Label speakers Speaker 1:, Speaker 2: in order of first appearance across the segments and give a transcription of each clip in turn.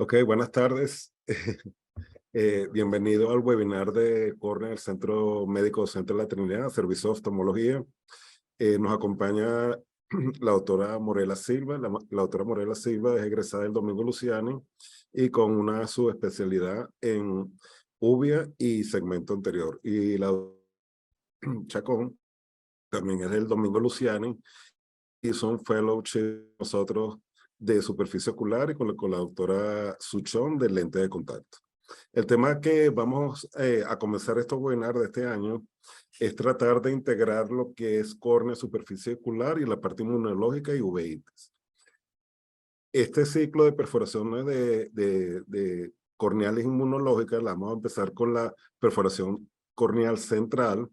Speaker 1: Ok, buenas tardes. Bienvenido al webinar de córnea del Centro Médico Docente de la Trinidad, Servicio de Oftalmología. Nos acompaña la doctora Morela Silva. La doctora Morela Silva es egresada del Domingo Luciani y con una subespecialidad en uvea y segmento anterior. Y la doctora Chacón también es del Domingo Luciani y son fellowship nosotros de superficie ocular y con la doctora Suchón de lente de contacto. El tema que vamos a comenzar estos webinars de este año es tratar de integrar lo que es córnea, superficie ocular y la parte inmunológica y uveitis. Este ciclo de perforaciones de corneales inmunológicas, la vamos a empezar con la perforación corneal central.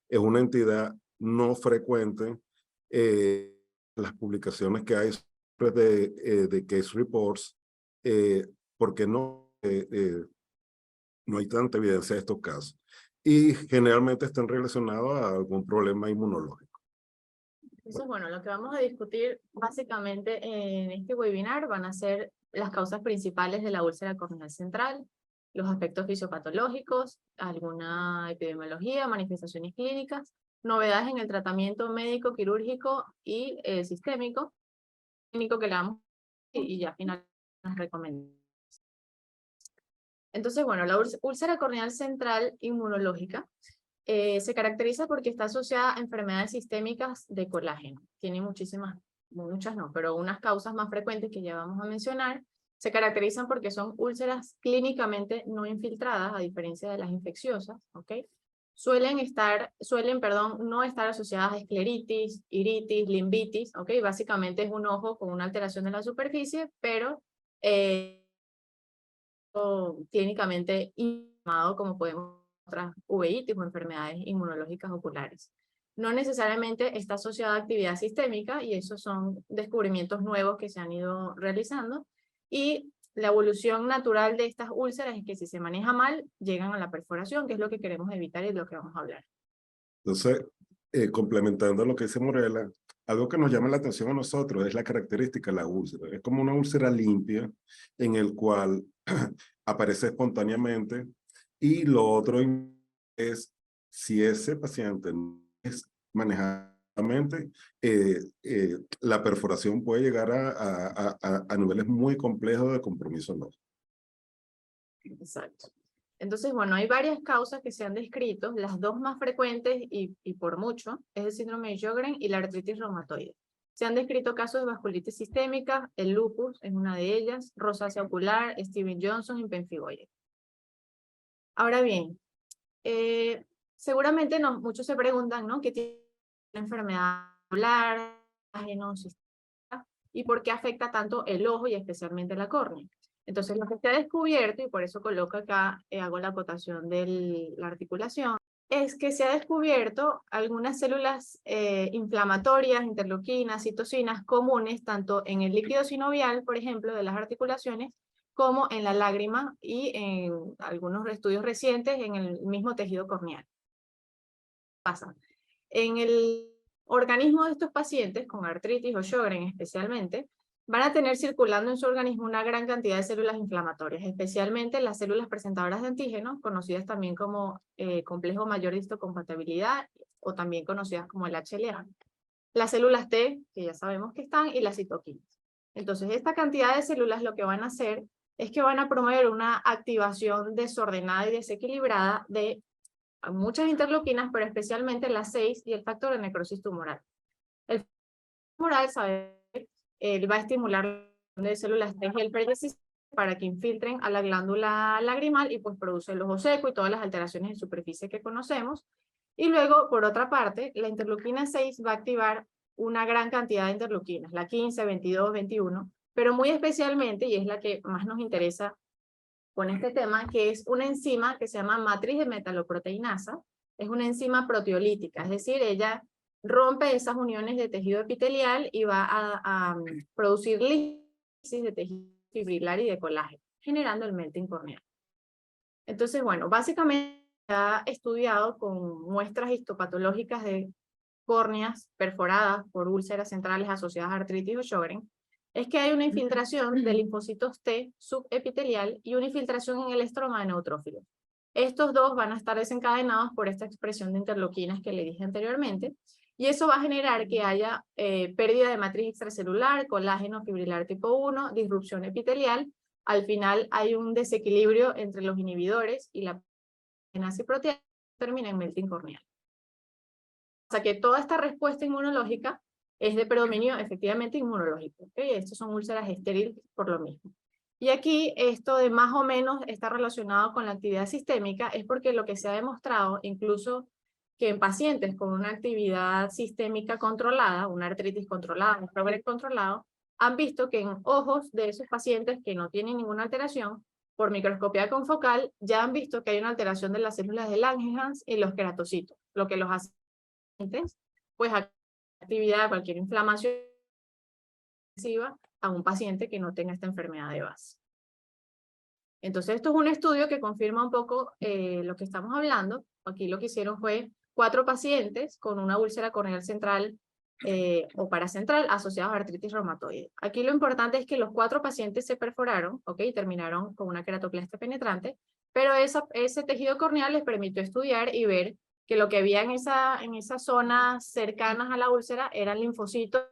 Speaker 1: Es una entidad no frecuente. Las publicaciones que hay de case reports, porque no hay tanta evidencia de estos casos. Y generalmente están relacionados a algún problema inmunológico.
Speaker 2: Entonces, bueno, lo que vamos a discutir básicamente en este webinar van a ser las causas principales de la úlcera corneal central, los aspectos fisiopatológicos, alguna epidemiología, manifestaciones clínicas, novedades en el tratamiento médico, quirúrgico y sistémico, clínico que le damos y ya finalmente las recomendaciones. Entonces, bueno, la úlcera corneal central inmunológica se caracteriza porque está asociada a enfermedades sistémicas de colágeno. Tiene muchas no, pero unas causas más frecuentes que ya vamos a mencionar se caracterizan porque son úlceras clínicamente no infiltradas, a diferencia de las infecciosas, ¿ok? Suelen, no estar asociadas a escleritis, iritis, limbitis, ¿ok? Básicamente es un ojo con una alteración de la superficie, pero clínicamente inflamado, como podemos otras uveitis o enfermedades inmunológicas oculares. No necesariamente está asociada a actividad sistémica, y esos son descubrimientos nuevos que se han ido realizando, y la evolución natural de estas úlceras es que si se maneja mal, llegan a la perforación, que es lo que queremos evitar y es lo que vamos a hablar.
Speaker 1: Entonces, complementando lo que dice Morela, algo que nos llama la atención a nosotros es la característica de la úlcera. Es como una úlcera limpia en el cual aparece espontáneamente, y lo otro es si ese paciente no es manejadamente, la perforación puede llegar a niveles muy complejos de compromiso no.
Speaker 2: Exacto. Entonces, bueno, hay varias causas que se han descrito. Las dos más frecuentes y por mucho es el síndrome de Sjögren y la artritis reumatoide. Se han descrito casos de vasculitis sistémica, el lupus es una de ellas, rosácea ocular, Steven Johnson y pemphigoide. Ahora bien, seguramente muchos se preguntan, ¿no? ¿Qué tiene la enfermedad ocular, y por qué afecta tanto el ojo y especialmente la córnea? Entonces, lo que se ha descubierto, y por eso coloco acá, hago la acotación de la articulación, es que se ha descubierto algunas células inflamatorias, interleuquinas, citocinas comunes, tanto en el líquido sinovial, por ejemplo, de las articulaciones, como en la lágrima y en algunos estudios recientes en el mismo tejido corneal. Pasa. En el organismo de estos pacientes con artritis o Sjögren especialmente, van a tener circulando en su organismo una gran cantidad de células inflamatorias, especialmente las células presentadoras de antígenos, conocidas también como complejo mayor de histocompatibilidad o también conocidas como el HLA. Las células T, que ya sabemos que están, y las citoquinas. Entonces, esta cantidad de células lo que van a hacer es que van a promover una activación desordenada y desequilibrada de muchas interleuquinas, pero especialmente las 6 y el factor de necrosis tumoral. El factor tumoral, va a estimular de células T helper para que infiltren a la glándula lagrimal y pues produce el ojo seco y todas las alteraciones de superficie que conocemos. Y luego, por otra parte, la interleuquina 6 va a activar una gran cantidad de interleuquinas, la 15, 22, 21, pero muy especialmente, y es la que más nos interesa con este tema, que es una enzima que se llama matriz de metaloproteinasa. Es una enzima proteolítica, es decir, ella rompe esas uniones de tejido epitelial y va a producir lisis de tejido fibrilar y de colágeno, generando el melting corneal. Entonces, bueno, básicamente se ha estudiado con muestras histopatológicas de córneas perforadas por úlceras centrales asociadas a artritis o Sjögren, es que hay una infiltración de linfocitos T subepitelial y una infiltración en el estroma de neutrófilos. Estos dos van a estar desencadenados por esta expresión de interleuquinas que le dije anteriormente, y eso va a generar que haya pérdida de matriz extracelular, colágeno fibrilar tipo 1, disrupción epitelial. Al final hay un desequilibrio entre los inhibidores y la proteína proteasa termina en melting corneal. O sea que toda esta respuesta inmunológica es de predominio efectivamente inmunológico. ¿Okay? Estos son úlceras estériles por lo mismo. Y aquí esto de más o menos está relacionado con la actividad sistémica, es porque lo que se ha demostrado, incluso que en pacientes con una actividad sistémica controlada, una artritis controlada, un Febrex controlado, han visto que en ojos de esos pacientes que no tienen ninguna alteración, por microscopía confocal, ya han visto que hay una alteración de las células de Langerhans y los queratocitos, lo que los hace pues actividad, cualquier inflamación a un paciente que no tenga esta enfermedad de base. Entonces esto es un estudio que confirma un poco lo que estamos hablando. Aquí lo que hicieron fue 4 pacientes con una úlcera corneal central o paracentral asociados a artritis reumatoide. Aquí lo importante es que los 4 pacientes se perforaron, y terminaron con una queratoplastia penetrante, pero ese tejido corneal les permitió estudiar y ver que lo que había en esas zonas cercanas a la úlcera eran linfocitos,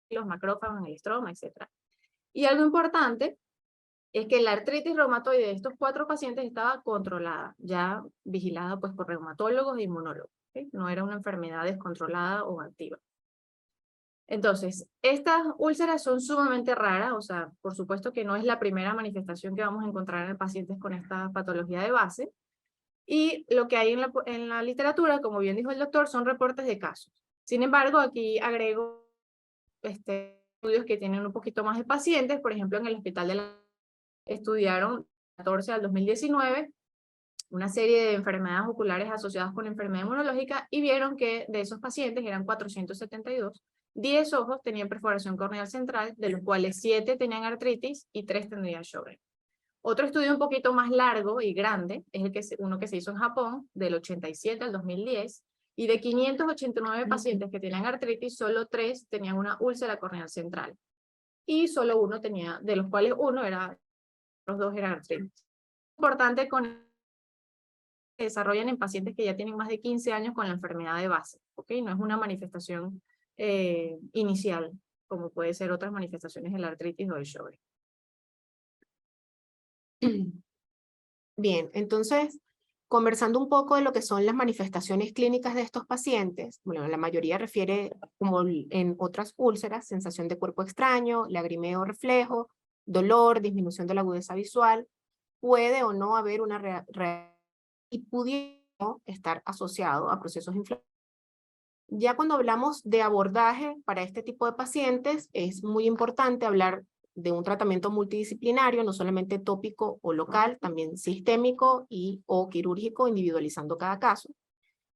Speaker 2: los macrófagos en el estroma, etc. Y algo importante es que la artritis reumatoide de estos 4 pacientes estaba controlada, ya vigilada pues por reumatólogos e inmunólogos. ¿Okay? No era una enfermedad descontrolada o activa. Entonces, estas úlceras son sumamente raras, o sea, por supuesto que no es la primera manifestación que vamos a encontrar en pacientes con esta patología de base. Y lo que hay en la literatura, como bien dijo el doctor, son reportes de casos. Sin embargo, aquí agrego estudios que tienen un poquito más de pacientes. Por ejemplo, en el Hospital de la estudiaron 14 al 2019 una serie de enfermedades oculares asociadas con enfermedad inmunológica y vieron que de esos pacientes eran 472, 10 ojos tenían perforación corneal central, de los cuales 7 tenían artritis y 3 tendrían Sjögren. Otro estudio un poquito más largo y grande es uno que se hizo en Japón, del 87 al 2010, y de 589 pacientes que tenían artritis, solo 3 tenían una úlcera corneal central. Y solo uno tenía, de los cuales los 2 eran artritis. Importante se desarrollan en pacientes que ya tienen más de 15 años con la enfermedad de base, no es una manifestación inicial, como puede ser otras manifestaciones de la artritis o del Sjögren.
Speaker 3: Bien, entonces, conversando un poco de lo que son las manifestaciones clínicas de estos pacientes, bueno, la mayoría refiere, como en otras úlceras, sensación de cuerpo extraño, lagrimeo reflejo, dolor, disminución de la agudeza visual, puede o no haber una reacción y pudiera estar asociado a procesos inflamatorios. Ya cuando hablamos de abordaje para este tipo de pacientes, es muy importante hablar de un tratamiento multidisciplinario, no solamente tópico o local, también sistémico o quirúrgico, individualizando cada caso.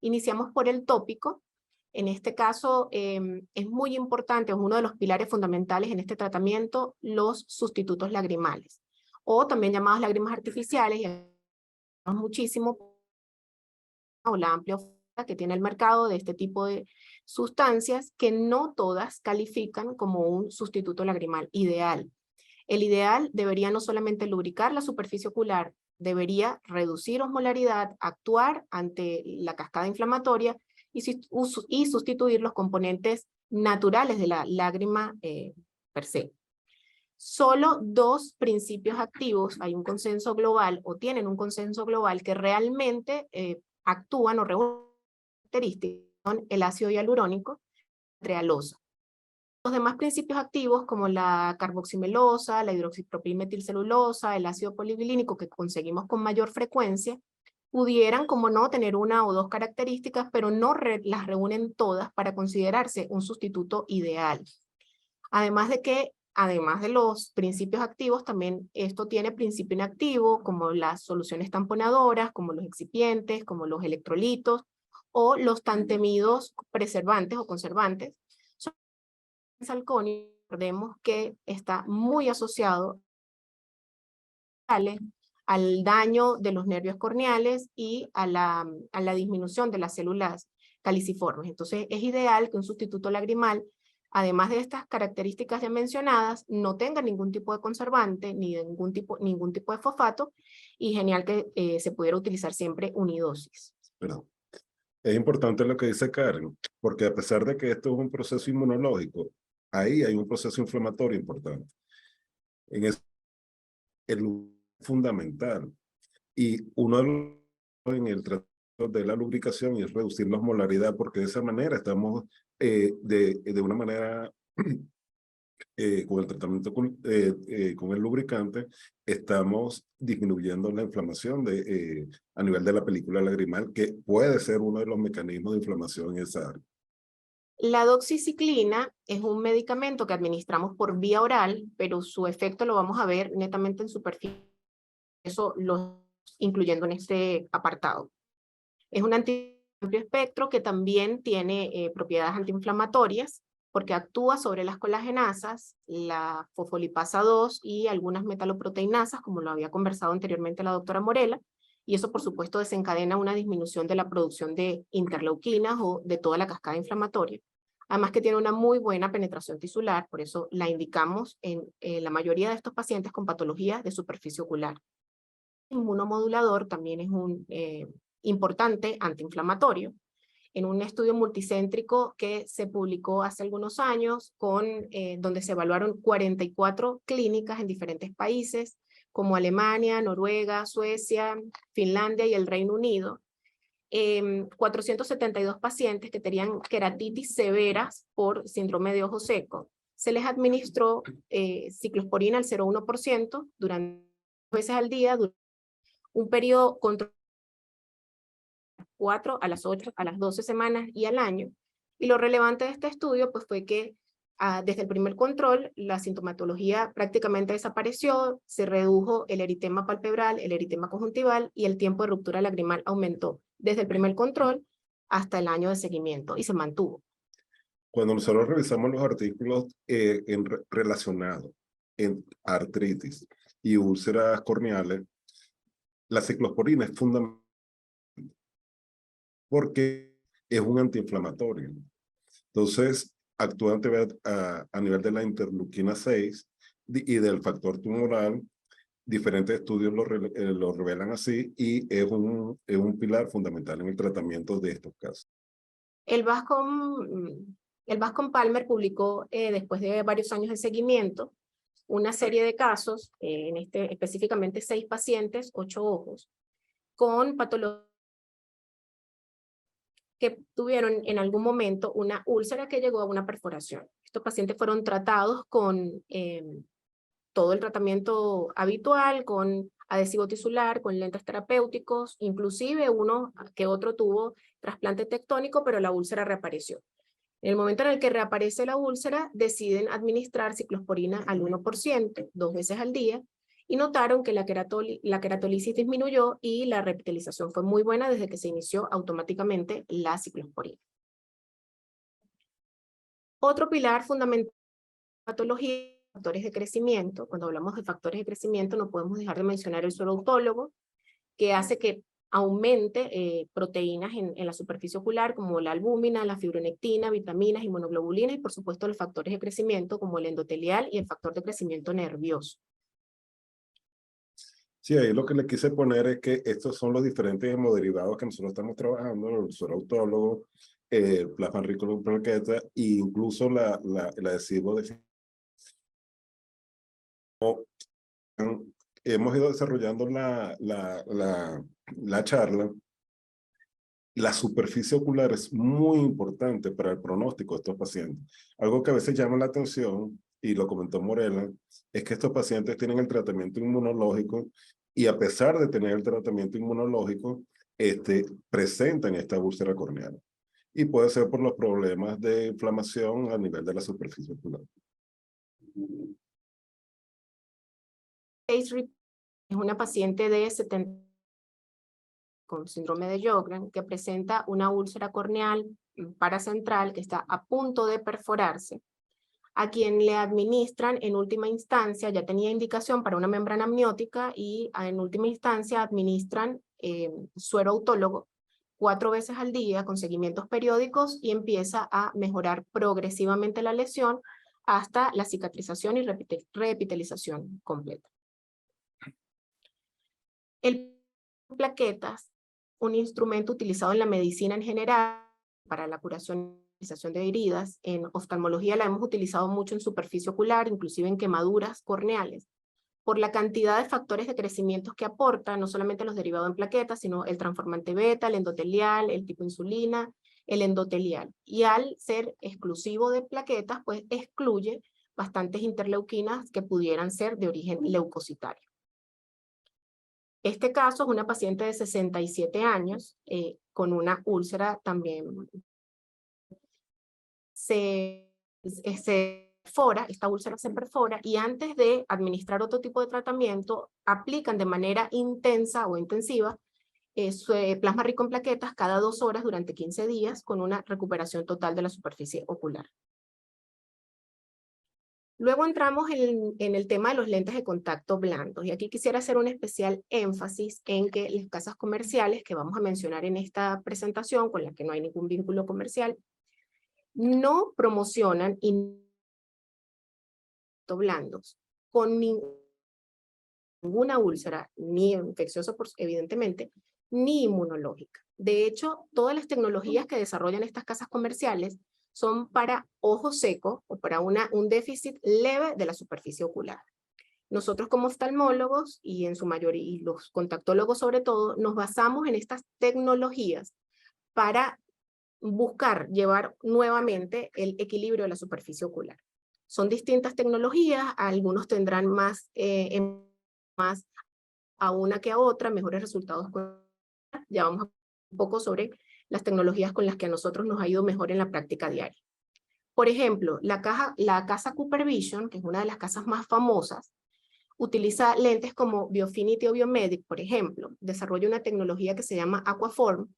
Speaker 3: Iniciamos por el tópico. En este caso, es muy importante, es uno de los pilares fundamentales en este tratamiento, los sustitutos lagrimales, o también llamados lágrimas artificiales, y muchísimo, o la amplia oferta que tiene el mercado de este tipo de sustancias que no todas califican como un sustituto lagrimal ideal. El ideal debería no solamente lubricar la superficie ocular, debería reducir osmolaridad, actuar ante la cascada inflamatoria y sustituir los componentes naturales de la lágrima per se. Solo 2 principios activos, hay un consenso global o tienen un consenso global que realmente actúan o reúnen características, son el ácido hialurónico y la trealosa. Los demás principios activos como la carboximelosa, la hidroxipropilmetilcelulosa, el ácido polivilínico que conseguimos con mayor frecuencia, pudieran, como no, tener 1 o 2 características, pero no las reúnen todas para considerarse un sustituto ideal. Además de los principios activos, también esto tiene principio inactivo, como las soluciones tamponadoras, como los excipientes, como los electrolitos, o los tan temidos preservantes o conservantes. El salcónico, recordemos que está muy asociado al daño de los nervios corneales y a la disminución de las células caliciformes. Entonces es ideal que un sustituto lagrimal, además de estas características ya mencionadas, no tenga ningún tipo de conservante, ni de ningún tipo de fosfato, y genial que se pudiera utilizar siempre unidosis.
Speaker 1: Perdón. Es importante lo que dice Karen, porque a pesar de que esto es un proceso inmunológico, ahí hay un proceso inflamatorio importante. En eso, el fundamental. Y uno de los en el tratamiento de la lubricación y es reducir la osmolaridad, porque de esa manera estamos de una manera con el tratamiento con el lubricante, estamos disminuyendo la inflamación a nivel de la película lagrimal, que puede ser uno de los mecanismos de inflamación en esa área.
Speaker 3: La doxiciclina es un medicamento que administramos por vía oral, pero su efecto lo vamos a ver netamente en superficie, eso lo incluyendo en este apartado. Es un amplio espectro que también tiene propiedades antiinflamatorias, porque actúa sobre las colagenasas, la fosfolipasa 2 y algunas metaloproteinasas, como lo había conversado anteriormente la doctora Morela, y eso por supuesto desencadena una disminución de la producción de interleuquinas o de toda la cascada inflamatoria. Además que tiene una muy buena penetración tisular, por eso la indicamos en la mayoría de estos pacientes con patologías de superficie ocular. El inmunomodulador también es un importante antiinflamatorio. En un estudio multicéntrico que se publicó hace algunos años, donde se evaluaron 44 clínicas en diferentes países, como Alemania, Noruega, Suecia, Finlandia y el Reino Unido, 472 pacientes que tenían queratitis severas por síndrome de ojo seco. Se les administró ciclosporina al 0,1% durante 2 veces al día, durante un periodo controlado 4 a las 8, a las 12 semanas y al año. Y lo relevante de este estudio pues, fue que desde el primer control la sintomatología prácticamente desapareció, se redujo el eritema palpebral, el eritema conjuntival y el tiempo de ruptura lagrimal aumentó desde el primer control hasta el año de seguimiento y se mantuvo.
Speaker 1: Cuando nosotros revisamos los artículos relacionados en artritis y úlceras corneales, la ciclosporina es fundamental porque es un antiinflamatorio. Entonces, actúa a nivel de la interleuquina 6 y del factor tumoral. Diferentes estudios lo revelan así y es un pilar fundamental en el tratamiento de estos casos.
Speaker 3: El Bascom Palmer publicó, después de varios años de seguimiento, una serie de casos, específicamente 6 pacientes, 8 ojos, con patología que tuvieron en algún momento una úlcera que llegó a una perforación. Estos pacientes fueron tratados con todo el tratamiento habitual, con adhesivo tisular, con lentes terapéuticos, inclusive uno que otro tuvo trasplante tectónico, pero la úlcera reapareció. En el momento en el que reaparece la úlcera, deciden administrar ciclosporina al 1%, 2 veces al día, y notaron que la queratolisis disminuyó y la repitalización fue muy buena desde que se inició automáticamente la ciclosporina. Otro pilar fundamental de la patología, factores de crecimiento. Cuando hablamos de factores de crecimiento no podemos dejar de mencionar el suero autólogo, que hace que aumente proteínas en la superficie ocular, como la albúmina, la fibronectina, vitaminas, inmunoglobulinas, y por supuesto los factores de crecimiento, como el endotelial y el factor de crecimiento nervioso.
Speaker 1: Sí, ahí lo que le quise poner es que estos son los diferentes hemoderivados que nosotros estamos trabajando, el suero autólogo, el plasma rico en plaquetas e incluso el adhesivo de... Hemos ido desarrollando la charla. La superficie ocular es muy importante para el pronóstico de estos pacientes. Algo que a veces llama la atención, y lo comentó Morela, es que estos pacientes tienen el tratamiento inmunológico y a pesar de tener el tratamiento inmunológico, presentan esta úlcera corneal. Y puede ser por los problemas de inflamación a nivel de la superficie ocular.
Speaker 3: Es una paciente de 70 con síndrome de Sjögren que presenta una úlcera corneal paracentral que está a punto de perforarse, a quien le administran en última instancia, ya tenía indicación para una membrana amniótica y en última instancia administran suero autólogo 4 veces al día con seguimientos periódicos y empieza a mejorar progresivamente la lesión hasta la cicatrización y reepitelización completa. El plaquetas, un instrumento utilizado en la medicina en general para la curación de heridas. En oftalmología la hemos utilizado mucho en superficie ocular, inclusive en quemaduras corneales, por la cantidad de factores de crecimiento que aporta, no solamente los derivados en plaquetas, sino el transformante beta, el endotelial, el tipo insulina, el endotelial. Y al ser exclusivo de plaquetas, pues excluye bastantes interleuquinas que pudieran ser de origen leucocitario. Este caso es una paciente de 67 años con una úlcera también. Esta úlcera se perfora y antes de administrar otro tipo de tratamiento, aplican de manera intensa o intensiva plasma rico en plaquetas cada 2 horas durante 15 días con una recuperación total de la superficie ocular. Luego entramos en el tema de los lentes de contacto blandos, y aquí quisiera hacer un especial énfasis en que las casas comerciales que vamos a mencionar en esta presentación, con las que no hay ningún vínculo comercial, no promocionan blandos con ninguna úlcera, ni infecciosa evidentemente, ni inmunológica. De hecho, todas las tecnologías que desarrollan estas casas comerciales son para ojo seco o para un déficit leve de la superficie ocular. Nosotros como oftalmólogos y en su mayoría, y los contactólogos sobre todo, nos basamos en estas tecnologías para buscar llevar nuevamente el equilibrio de la superficie ocular. Son distintas tecnologías, algunos tendrán más a una que a otra, mejores resultados. Ya vamos a hablar un poco sobre las tecnologías con las que a nosotros nos ha ido mejor en la práctica diaria. Por ejemplo, la casa Cooper Vision, que es una de las casas más famosas, utiliza lentes como Biofinity o Biomedic, por ejemplo. Desarrolla una tecnología que se llama Aquaform,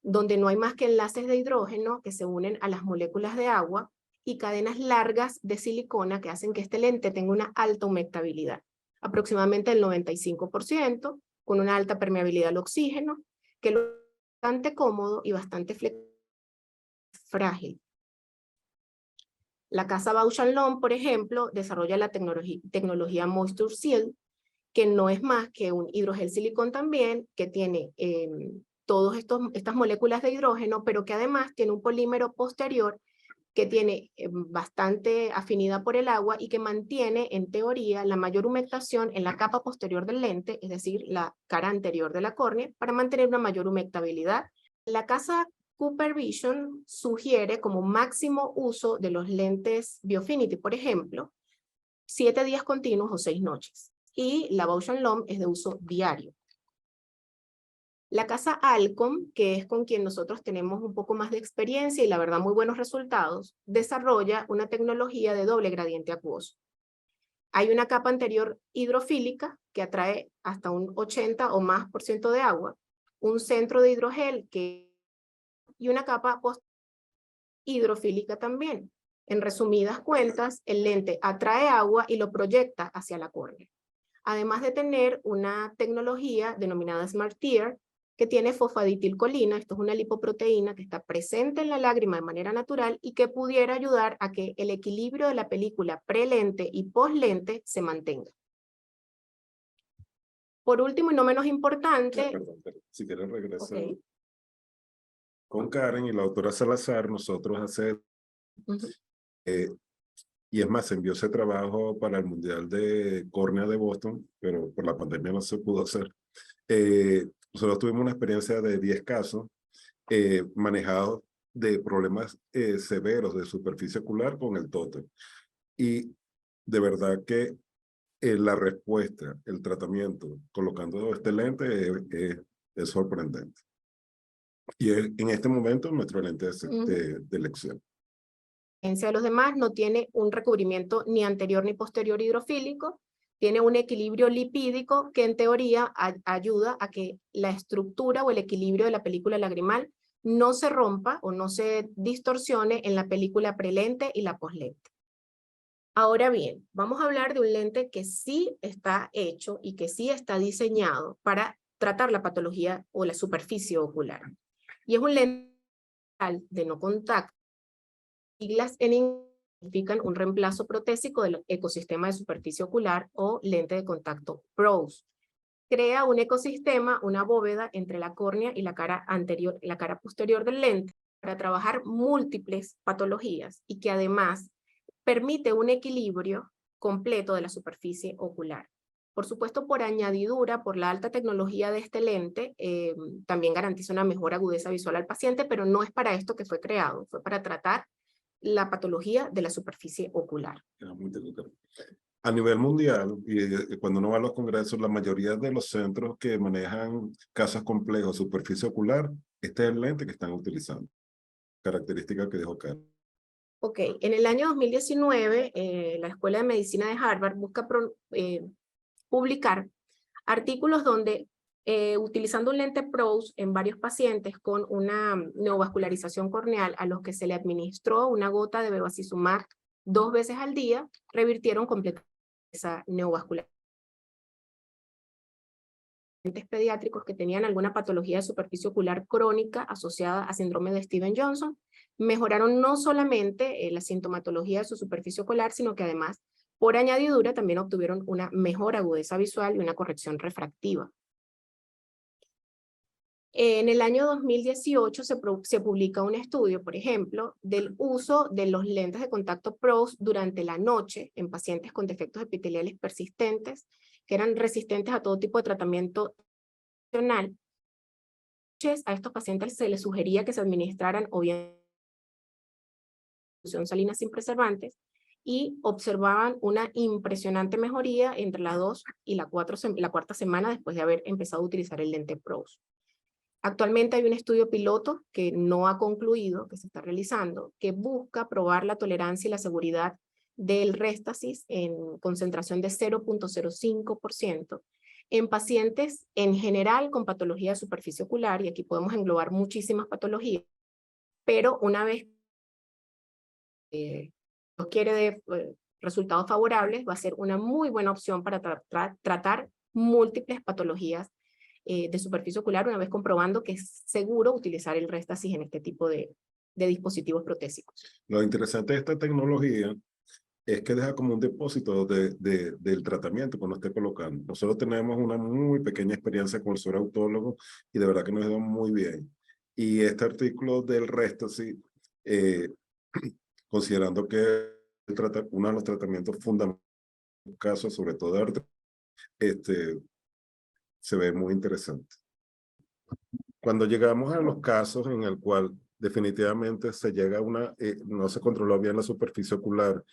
Speaker 3: donde no hay más que enlaces de hidrógeno que se unen a las moléculas de agua y cadenas largas de silicona que hacen que este lente tenga una alta humectabilidad, aproximadamente el 95%, con una alta permeabilidad al oxígeno, que lo hace bastante cómodo y bastante frágil. La casa Bausch & Lomb, por ejemplo, desarrolla la tecnología Moisture Seal, que no es más que un hidrogel silicón también, que tiene todas estas moléculas de hidrógeno, pero que además tiene un polímero posterior que tiene bastante afinidad por el agua y que mantiene, en teoría, la mayor humectación en la capa posterior del lente, es decir, la cara anterior de la córnea, para mantener una mayor humectabilidad. La casa Cooper Vision sugiere como máximo uso de los lentes Biofinity, por ejemplo, 7 días continuos o 6 noches. Y la Bausch & Lomb es de uso diario. La casa Alcom, que es con quien nosotros tenemos un poco más de experiencia y la verdad muy buenos resultados, desarrolla una tecnología de doble gradiente acuoso. Hay una capa anterior hidrofílica que atrae hasta un 80 o más % de agua, un centro de hidrogel y una capa hidrofílica también. En resumidas cuentas, el lente atrae agua y lo proyecta hacia la córnea. Además de tener una tecnología denominada Smart Tear, que tiene fosfaditilcolina, esto es una lipoproteína que está presente en la lágrima de manera natural y que pudiera ayudar a que el equilibrio de la película prelente y postlente se mantenga. Por último y no menos importante...
Speaker 1: Perdón, si quieren regresar.
Speaker 3: Okay.
Speaker 1: Con Karen y la doctora Salazar, nosotros y es más, se envió ese trabajo para el Mundial de Córnea de Boston, pero por la pandemia no se pudo hacer. Nosotros tuvimos una experiencia de 10 casos manejados de problemas severos de superficie ocular con el tótem. Y de verdad que la respuesta, el tratamiento, colocando este lente es sorprendente. Y en este momento nuestro lente de elección.
Speaker 3: De los demás no tiene un recubrimiento ni anterior ni posterior hidrofílico, tiene un equilibrio lipídico que en teoría ayuda a que la estructura o el equilibrio de la película lagrimal no se rompa o no se distorsione en la película prelente y la poslente. Ahora bien, vamos a hablar de un lente que sí está hecho y que sí está diseñado para tratar la patología o la superficie ocular. y es un lente de no contacto. Siglas en inglés significan un reemplazo protésico del ecosistema de superficie ocular o lente de contacto PROS. Crea un ecosistema, una bóveda entre la córnea y la cara anterior, la cara posterior del lente para trabajar múltiples patologías y que además permite un equilibrio completo de la superficie ocular. Por supuesto, por añadidura, por la alta tecnología de este lente, también garantiza una mejor agudeza visual al paciente, pero no es para esto que fue creado, fue para tratar la patología de la superficie ocular.
Speaker 1: A nivel mundial, y cuando uno va a los congresos, la mayoría de los centros que manejan casos complejos, superficie ocular, este es el lente que están utilizando. Característica que dejó Carlos.
Speaker 3: Ok, en el año 2019, la Escuela de Medicina de Harvard busca publicar artículos donde, utilizando un lente PROS en varios pacientes con una neovascularización corneal a los que se le administró una gota de bevacizumab 2 veces al día, revirtieron completamente esa neovascularización. Pacientes pediátricos que tenían alguna patología de superficie ocular crónica asociada a síndrome de Stevens-Johnson, mejoraron no solamente la sintomatología de su superficie ocular, sino que además, por añadidura, también obtuvieron una mejor agudeza visual y una corrección refractiva. En el año 2018 se publica un estudio, por ejemplo, del uso de los lentes de contacto PROS durante la noche en pacientes con defectos epiteliales persistentes, que eran resistentes a todo tipo de tratamiento tradicional. A estos pacientes se les sugería que se administraran o bien solución salina sin preservantes y observaban una impresionante mejoría entre la 2 y la 4ª semana después de haber empezado a utilizar el lente PROS. Actualmente hay un estudio piloto que no ha concluido, que se está realizando, que busca probar la tolerancia y la seguridad del Restasis en concentración de 0.05% en pacientes en general con patología de superficie ocular, y aquí podemos englobar muchísimas patologías, pero una vez nos quiere de resultados favorables, va a ser una muy buena opción para tratar múltiples patologías de superficie ocular, una vez comprobando que es seguro utilizar el Restasis en este tipo de dispositivos protésicos.
Speaker 1: Lo interesante de esta tecnología es que deja como un depósito del tratamiento que uno esté colocando. Nosotros tenemos una muy pequeña experiencia con el surautólogo y de verdad que nos ha ido muy bien. Y este artículo del Restasis, considerando que uno de los tratamientos fundamentales, casos sobre todo de arte, se ve muy interesante. Cuando llegamos a los casos en el cual definitivamente se llega a no se controló bien la superficie ocular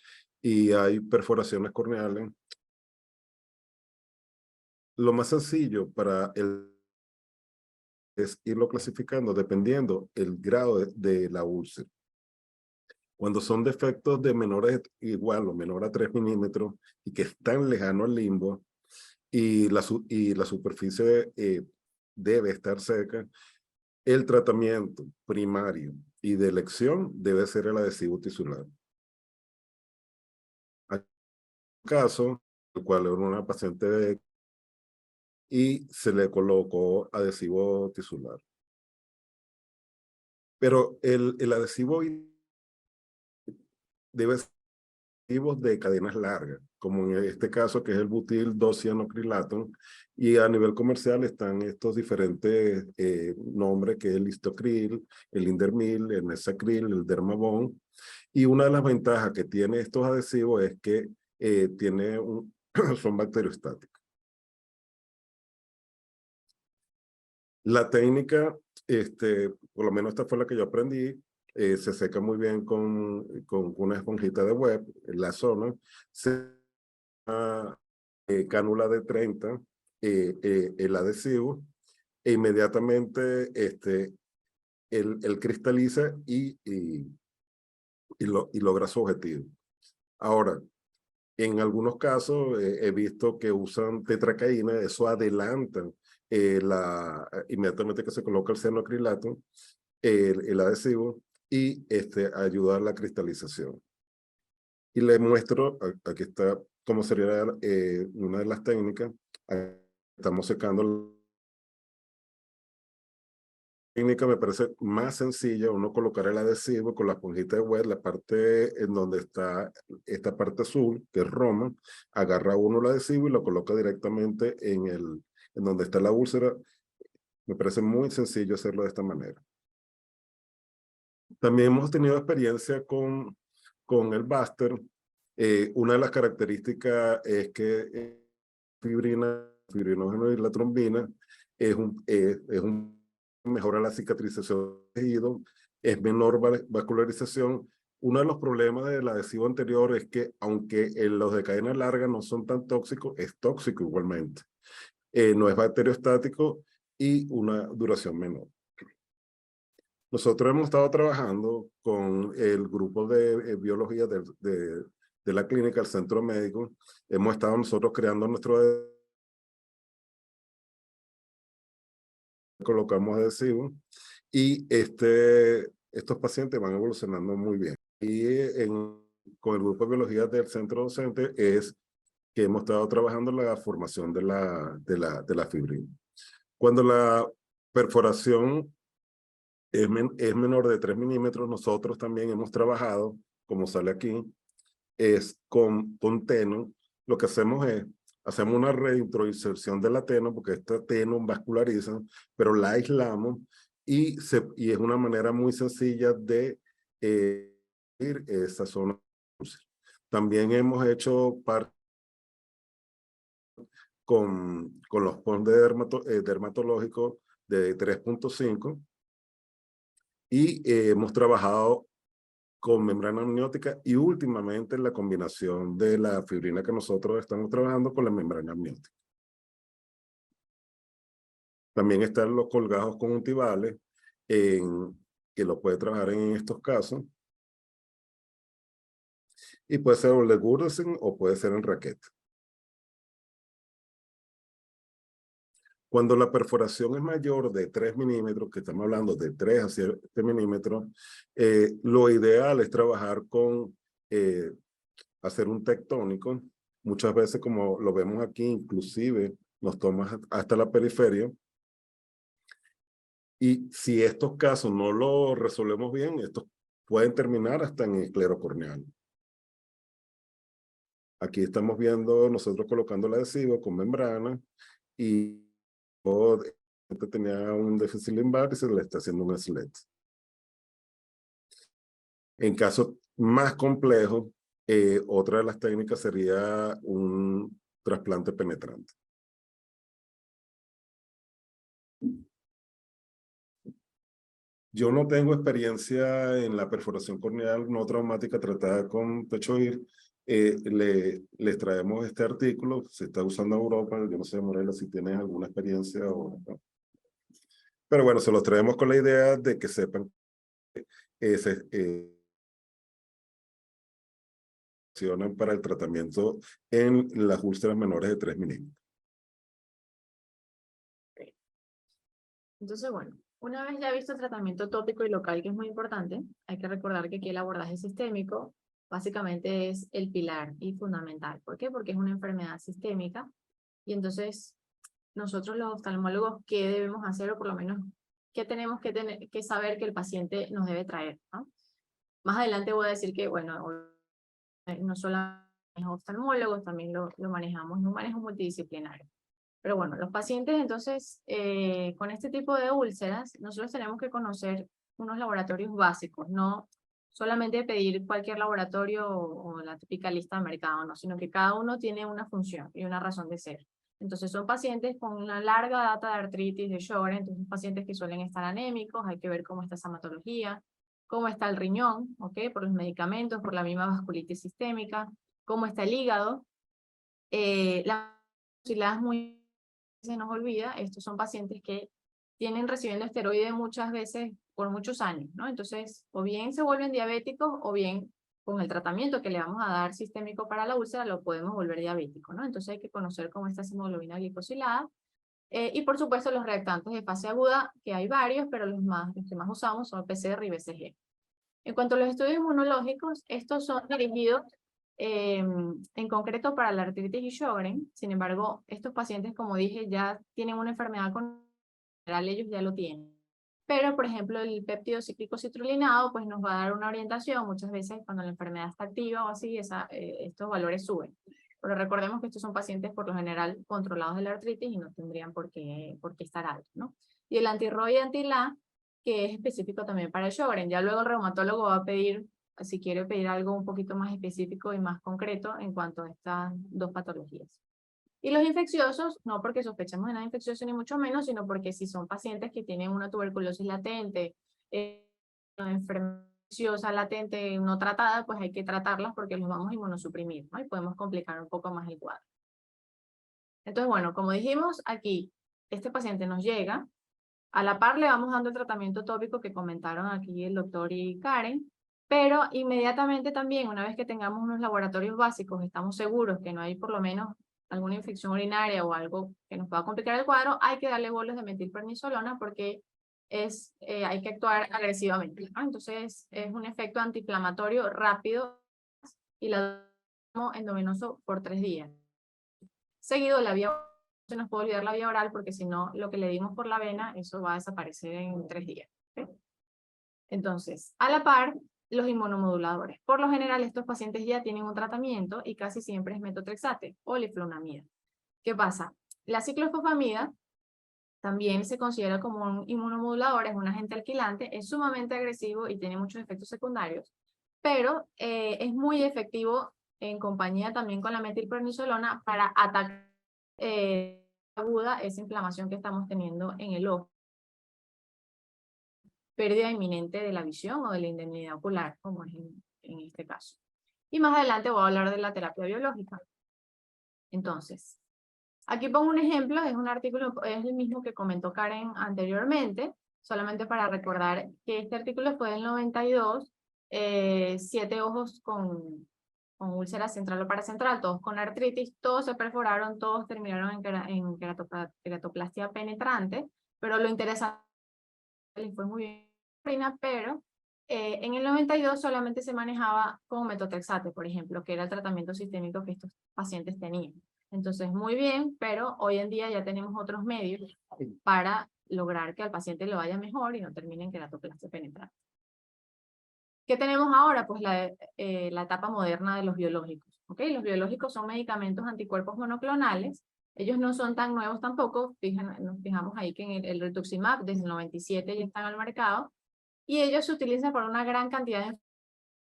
Speaker 1: y hay perforaciones corneales, lo más sencillo es irlo clasificando dependiendo el grado de la úlcera. Cuando son defectos de menores, igual o menor a 3 milímetros y que están lejanos al limbo y la superficie debe estar seca, el tratamiento primario y de elección debe ser el adhesivo tisular. Hay un caso, el cual era una paciente y se le colocó adhesivo tisular. Pero el adhesivo debe ser de cadenas largas, como en este caso que es el butil 2-cianocrilato, y a nivel comercial están estos diferentes nombres que es el Listocril, el Indermil, el Mesacril, el Dermabond, y una de las ventajas que tiene estos adhesivos es que son bacteriostáticos. La técnica, por lo menos esta fue la que yo aprendí, se seca muy bien con una esponjita de web en la zona, cánula de 30, el adhesivo, e inmediatamente él cristaliza y logra su objetivo. Ahora, en algunos casos he visto que usan tetracaína, eso adelanta inmediatamente que se coloca el cianoacrilato, el adhesivo, y ayuda a la cristalización. Y les muestro, aquí está cómo sería una de las técnicas. Estamos secando técnica me parece más sencilla, uno colocar el adhesivo con la esponjita de wet, la parte en donde está esta parte azul, que es Roma, agarra uno el adhesivo y lo coloca directamente en donde está la úlcera. Me parece muy sencillo hacerlo de esta manera. También hemos tenido experiencia con el Baster. Una de las características es que fibrinógeno y la trombina mejora la cicatrización del tejido, es menor vascularización. Uno de los problemas del adhesivo anterior es que, aunque los de cadena larga no son tan tóxicos, es tóxico igualmente. No es bacteriostático y una duración menor. Nosotros hemos estado trabajando con el grupo de biología de la clínica, el centro médico. Hemos estado nosotros creando colocamos adhesivos y estos pacientes van evolucionando muy bien. Y con el grupo de biología del centro docente es que hemos estado trabajando la formación de la fibrina. Cuando la perforación es menor de 3 milímetros, nosotros también hemos trabajado, como sale aquí, es con teno. Lo que hacemos es, hacemos una reintroducción de la teno, porque esta teno vasculariza, pero la aislamos y es una manera muy sencilla de ir esa zona. También hemos hecho parte con los PON dermatológicos de 3.5 y hemos trabajado con membrana amniótica y últimamente la combinación de la fibrina que nosotros estamos trabajando con la membrana amniótica. También están los colgajos conjuntivales, que lo puede trabajar en estos casos. Y puede ser de Gurdesen o puede ser en raqueta. Cuando la perforación es mayor de 3 milímetros, que estamos hablando de 3 a 7 milímetros, lo ideal es trabajar con hacer un tectónico. Muchas veces, como lo vemos aquí, inclusive nos toma hasta la periferia. Y si estos casos no lo resolvemos bien, estos pueden terminar hasta en esclero corneal. Aquí estamos viendo nosotros colocando el adhesivo con membrana y tenía un déficit lumbar y se le está haciendo un slit. En casos más complejos, otra de las técnicas sería un trasplante penetrante. Yo no tengo experiencia en la perforación corneal no traumática tratada con pecho-ir. Les traemos este artículo, se está usando en Europa. Yo no sé, Morela, si tienes alguna experiencia o no. Pero bueno, se los traemos con la idea de que sepan para el tratamiento en las úlceras menores de 3 milímetros.
Speaker 2: Entonces, bueno, una vez ya visto el tratamiento tópico y local, que es muy importante, hay que recordar que aquí el abordaje sistémico básicamente es el pilar y fundamental. ¿Por qué? Porque es una enfermedad sistémica y entonces nosotros los oftalmólogos, ¿qué debemos hacer? O por lo menos, ¿qué tenemos que saber que el paciente nos debe traer, ¿no? Más adelante voy a decir que, bueno, no solo oftalmólogos, también lo manejamos en un manejo multidisciplinario. Pero bueno, los pacientes entonces, con este tipo de úlceras, nosotros tenemos que conocer unos laboratorios básicos, no solamente pedir cualquier laboratorio o la típica lista de mercado, no, sino que cada uno tiene una función y una razón de ser. Entonces son pacientes con una larga data de artritis, de Sjögren, entonces pacientes que suelen estar anémicos, hay que ver cómo está esa hematología, cómo está el riñón, ¿ok? Por los medicamentos, por la misma vasculitis sistémica, cómo está el hígado. Las muy se nos olvida, estos son pacientes que tienen recibiendo esteroides muchas veces por muchos años, ¿no? Entonces, o bien se vuelven diabéticos, o bien con el tratamiento que le vamos a dar sistémico para la úlcera, lo podemos volver diabético, ¿no? Entonces hay que conocer cómo está esa hemoglobina glicosilada. Y por supuesto los reactantes de fase aguda, que hay varios, pero los que más usamos son PCR y BCG. En cuanto a los estudios inmunológicos, estos son dirigidos en concreto para la artritis y Sjögren. Sin embargo, estos pacientes, como dije, ya tienen una enfermedad con general, ellos ya lo tienen. pero por ejemplo el péptido cíclico citrullinado pues nos va a dar una orientación, muchas veces cuando la enfermedad está activa o así, estos valores suben. Pero recordemos que estos son pacientes por lo general controlados de la artritis y no tendrían por qué estar altos, ¿no? Y el anti-RO y anti-LA, que es específico también para el Sjögren. Ya luego el reumatólogo va a pedir, si quiere pedir algo un poquito más específico y más concreto en cuanto a estas dos patologías. Y los infecciosos, no porque sospechemos de nada infeccioso ni mucho menos, sino porque si son pacientes que tienen una tuberculosis latente, una enfermedad infecciosa latente no tratada, pues hay que tratarlas porque los vamos a inmunosuprimir, ¿no? Y podemos complicar un poco más el cuadro. Entonces, bueno, como dijimos, aquí este paciente nos llega, a la par le vamos dando el tratamiento tópico que comentaron aquí el doctor y Karen, pero inmediatamente también, una vez que tengamos unos laboratorios básicos, estamos seguros que no hay por lo menos alguna infección urinaria o algo que nos pueda complicar el cuadro, hay que darle bolos de metilprednisolona porque hay que actuar agresivamente, ¿no? Entonces es un efecto antiinflamatorio rápido y la damos endovenoso por 3 días. Seguido la vía, no se nos puede olvidar la vía oral porque si no, lo que le dimos por la vena, eso va a desaparecer en 3 días. ¿Okay? Entonces, a la par, los inmunomoduladores. Por lo general, estos pacientes ya tienen un tratamiento y casi siempre es metotrexate o liflunamida. ¿Qué pasa? La ciclofosfamida también se considera como un inmunomodulador, es un agente alquilante, es sumamente agresivo y tiene muchos efectos secundarios, pero es muy efectivo en compañía también con la metilprednisolona para atacar aguda esa inflamación que estamos teniendo en el ojo. Pérdida inminente de la visión o de la indemnidad ocular, como es en este caso. Y más adelante voy a hablar de la terapia biológica. Entonces, aquí pongo un ejemplo, es un artículo, es el mismo que comentó Karen anteriormente, solamente para recordar que este artículo fue del 92, 7 ojos con úlcera central o paracentral, todos con artritis, todos se perforaron, todos terminaron en queratoplastia penetrante, pero lo interesante fue muy bien, pero en el 92 solamente se manejaba con metotrexate, por ejemplo, que era el tratamiento sistémico que estos pacientes tenían. Entonces, muy bien, pero hoy en día ya tenemos otros medios para lograr que al paciente le vaya mejor y no termine en queratoplastia penetrante. ¿Qué tenemos ahora? Pues la etapa moderna de los biológicos. ¿Okay? Los biológicos son medicamentos anticuerpos monoclonales. Ellos no son tan nuevos tampoco. Nos fijamos ahí que en el rituximab desde el 97 ya están al mercado. Y ellos se utilizan para una gran cantidad de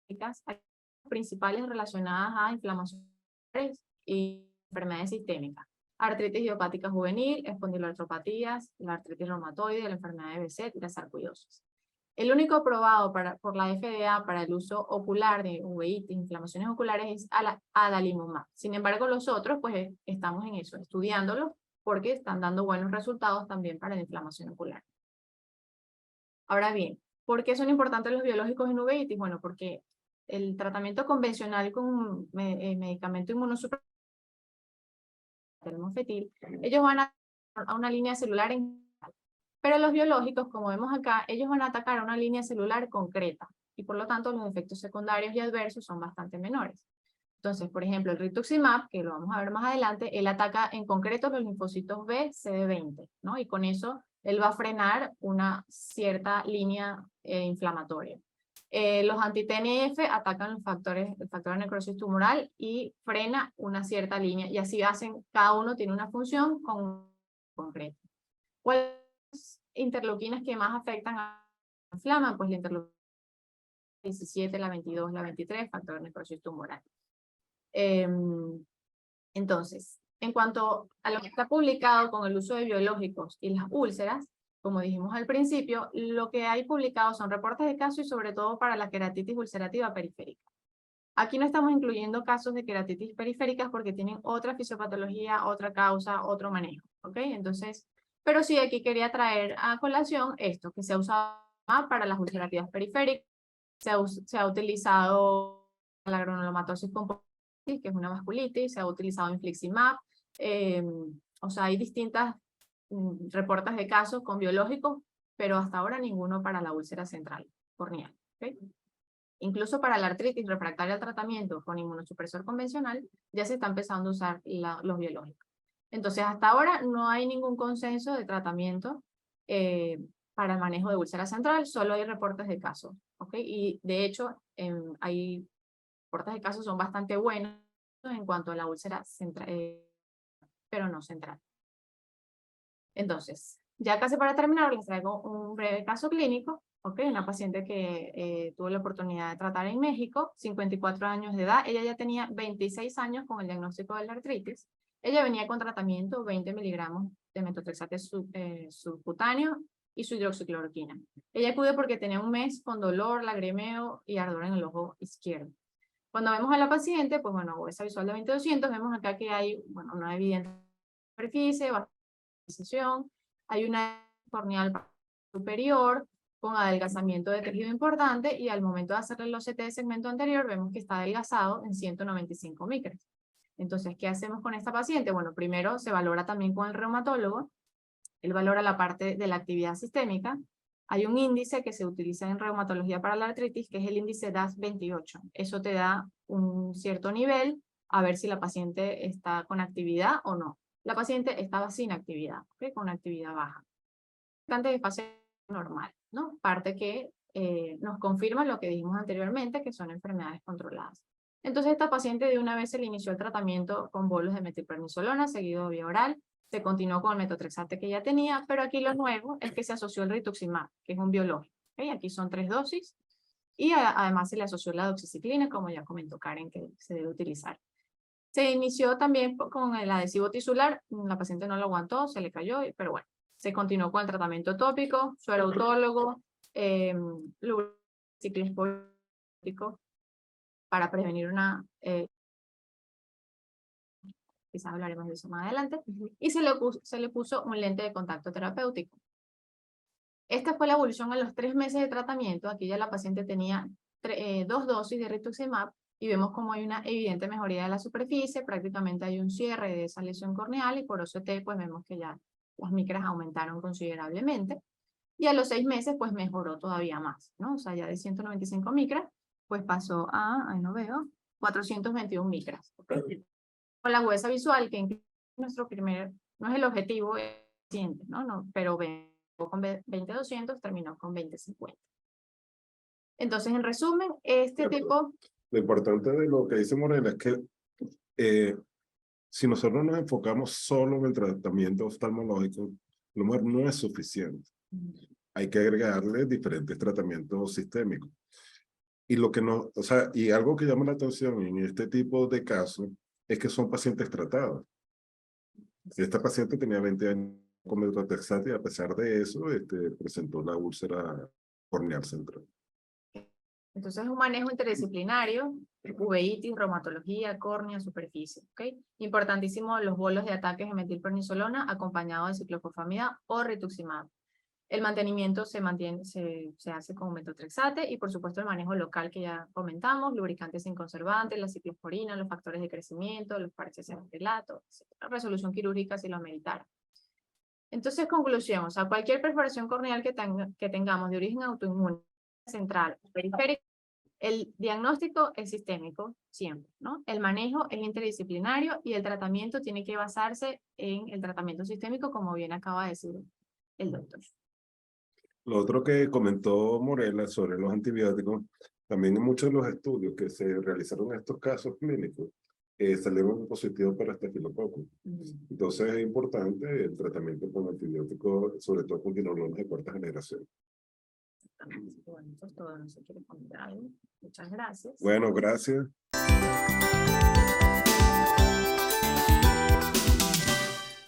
Speaker 2: enfermedades principales relacionadas a inflamaciones y enfermedades sistémicas. Artritis idiopática juvenil, espondiloartropatías, la artritis reumatoide, la enfermedad de Behçet y la sarcoidosis. El único aprobado por la FDA para el uso ocular de uveitis, inflamaciones oculares, es adalimumab. Sin embargo, los otros, pues estamos en eso, estudiándolos, porque están dando buenos resultados también para la inflamación ocular. Ahora bien, ¿por qué son importantes los biológicos en uveitis? Bueno, porque el tratamiento convencional con medicamento inmunosupresor, fetil, ellos van a una línea celular pero los biológicos, como vemos acá, ellos van a atacar a una línea celular concreta y por lo tanto los efectos secundarios y adversos son bastante menores. Entonces, por ejemplo, el rituximab, que lo vamos a ver más adelante, él ataca en concreto los linfocitos B, CD20, ¿no? Y con eso él va a frenar una cierta línea inflamatoria. Los anti-TNF atacan el factor de necrosis tumoral y frena una cierta línea y así hacen, cada uno tiene una función concreta. ¿Cuáles interleuquinas que más afectan a la inflama? Pues la interleuquina 17, la 22, la 23, factor de necrosis tumoral. Entonces, en cuanto a lo que está publicado con el uso de biológicos y las úlceras, como dijimos al principio, lo que hay publicado son reportes de casos y sobre todo para la queratitis ulcerativa periférica. Aquí no estamos incluyendo casos de queratitis periféricas porque tienen otra fisiopatología, otra causa, otro manejo, ¿ok? Entonces, pero sí aquí quería traer a colación esto, que se ha usado para las ulcerativas periféricas, se ha utilizado la granulomatosis con que es una vasculitis, se ha utilizado infliximab, o sea, hay distintas reportes de casos con biológicos, pero hasta ahora ninguno para la úlcera central corneal. ¿Okay? Incluso para la artritis refractaria al tratamiento con inmunosupresor convencional, ya se está empezando a usar los biológicos. Entonces, hasta ahora no hay ningún consenso de tratamiento para el manejo de úlcera central, solo hay reportes de casos, ¿ok? Y de hecho, hay reportes de casos son bastante buenos en cuanto a la úlcera central, pero no central. Entonces, ya casi para terminar, les traigo un breve caso clínico, ¿ok? Una paciente que tuve la oportunidad de tratar en México, 54 años de edad, ella ya tenía 26 años con el diagnóstico de la artritis. Ella venía con tratamiento 20 miligramos de metotrexate subcutáneo y su hidroxicloroquina. Ella acude porque tenía un mes con dolor, lagrimeo y ardor en el ojo izquierdo. Cuando vemos a la paciente, pues bueno, esa visual de 20-200, vemos acá que hay, bueno, una evidente superficie, hay una corneal superior con adelgazamiento de tejido importante y al momento de hacerle el OCT de segmento anterior vemos que está adelgazado en 195 micras. Entonces, ¿qué hacemos con esta paciente? Bueno, primero se valora también con el reumatólogo. Él valora la parte de la actividad sistémica. Hay un índice que se utiliza en reumatología para la artritis, que es el índice DAS28. Eso te da un cierto nivel a ver si la paciente está con actividad o no. La paciente estaba sin actividad, ¿okay? Con actividad baja. Bastante espacio normal, ¿no? Parte que nos confirma lo que dijimos anteriormente, que son enfermedades controladas. Entonces, esta paciente de una vez se le inició el tratamiento con bolos de metilprednisolona, seguido de vía oral. Se continuó con el metotrexate que ya tenía, pero aquí lo nuevo es que se asoció el rituximab, que es un biológico. ¿Okay? Aquí son 3 dosis. Y además se le asoció la doxiciclina, como ya comentó Karen, que se debe utilizar. Se inició también con el adhesivo tisular, la paciente no lo aguantó, se le cayó, pero bueno, se continuó con el tratamiento tópico, suero autólogo, ciclosporítico para prevenir una, quizás hablaremos de eso más adelante, y se le puso un lente de contacto terapéutico. Esta fue la evolución a los 3 meses de tratamiento. Aquí ya la paciente tenía 2 dosis de rituximab y vemos como hay una evidente mejoría de la superficie, prácticamente hay un cierre de esa lesión corneal y por OCT pues vemos que ya las micras aumentaron considerablemente. Y a los 6 meses pues mejoró todavía más, ¿no? O sea, ya de 195 micras pues pasó a, ahí no veo, 421 micras. ¿Okay? Con la huesa visual, que nuestro primer, no es el objetivo, es el paciente, ¿no? Pero con 20-200, terminó con 20-50. Entonces, en resumen, este tipo...
Speaker 1: Lo importante de lo que dice Morela es que si nosotros nos enfocamos solo en el tratamiento oftalmológico, a lo mejor no es suficiente. Hay que agregarle diferentes tratamientos sistémicos. Y lo que no, o sea, y algo que llama la atención en este tipo de casos es que son pacientes tratados. Esta paciente tenía 20 años con metotrexate y a pesar de eso presentó la úlcera corneal central.
Speaker 2: Entonces es un manejo interdisciplinario, uveitis, reumatología, córnea, superficie. ¿Okay? Importantísimo los bolos de ataques de metilprednisolona acompañados de ciclophosphamida o rituximab. El mantenimiento se hace con metotrexate y por supuesto el manejo local que ya comentamos, lubricantes sin conservantes, la ciclosporina, los factores de crecimiento, los parches en relato, resolución quirúrgica si lo ameritara. Entonces, conclusión, o sea, cualquier perforación corneal que tengamos de origen autoinmune, central, periférico, el diagnóstico es sistémico, siempre, ¿no? El manejo es interdisciplinario y el tratamiento tiene que basarse en el tratamiento sistémico, como bien acaba de decir el doctor.
Speaker 1: Lo otro que comentó Morela sobre los antibióticos, también en muchos de los estudios que se realizaron en estos casos clínicos, salieron positivos para estafilococo. Entonces es importante el tratamiento con antibióticos, sobre todo con quinolonas de 4ª generación.
Speaker 2: Bueno, eso es todo. No se quiere comentar algo. Muchas gracias.
Speaker 1: Bueno, gracias.